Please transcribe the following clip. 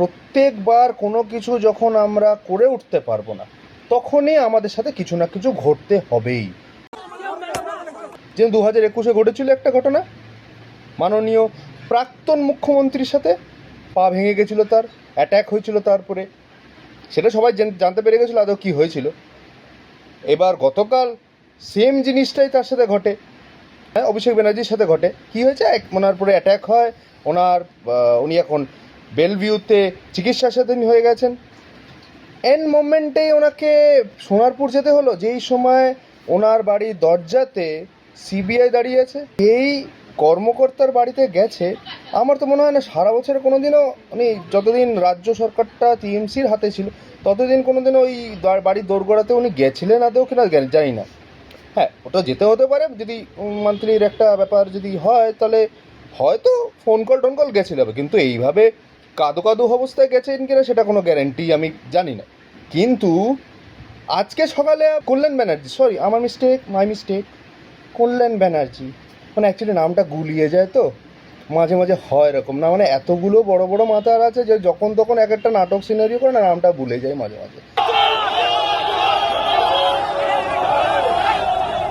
প্রত্যেকবার কোনো কিছু যখন আমরা করে উঠতে পারবো না, তখনই আমাদের সাথে কিছু না কিছু ঘটতে হবেই। যে 2021-এ ঘটেছিল একটা ঘটনা, মাননীয় প্রাক্তন মুখ্যমন্ত্রীর সাথে পা ভেঙে গেছিলো, তার অ্যাট্যাক হয়েছিল, তারপরে সেটা সবাই জানতে পেরে গেছিলো আদৌ কী হয়েছিল। এবার গতকাল সেম জিনিসটাই তার সাথে ঘটে, হ্যাঁ, অভিষেক ব্যানার্জির সাথে ঘটে। কী হয়েছে, ওনার পরে অ্যাট্যাক হয়, উনি এখন বেলভিউতে চিকিৎসাধীন হয়ে গেছেন। এন মোমেন্টেই ওনাকে সোনারপুর যেতে হলো, যেই সময় ওনার বাড়ির দরজাতে সিবিআই দাঁড়িয়ে আছে। এই কর্মকর্তার বাড়িতে গেছে, আমার তো মনে হয় না সারা বছরে কোনো দিনও উনি, যতদিন রাজ্য সরকারটা টিএমসির হাতে ছিল ততদিন কোনো দিনও ওই বাড়ির দোরগোড়াতে উনি গেছিলেন আদৌ কিনা জানি না। হ্যাঁ, ওটা যেতে হতে পারে, যদি মান্থলির একটা ব্যাপার যদি হয় তাহলে হয়তো ফোন কল গেছিল, কিন্তু এইভাবে কাদো কাদো অবস্থায় গেছেন কিনা সেটা কোনো গ্যারেন্টি আমি জানি না। কিন্তু আজকে সকালে কল্যাণ ব্যানার্জি, সরি আমার মাই মিস্টেক, কল্যাণ ব্যানার্জি, মানে অ্যাকচুয়ালি নামটা গুলিয়ে যায় তো মাঝে মাঝে হয় এরকম, না মানে এতগুলো বড় বড় মাথার আছে যে যখন তখন এক একটা নাটক সিনারিও করে না, নামটা ভুলে যায় মাঝে মাঝে।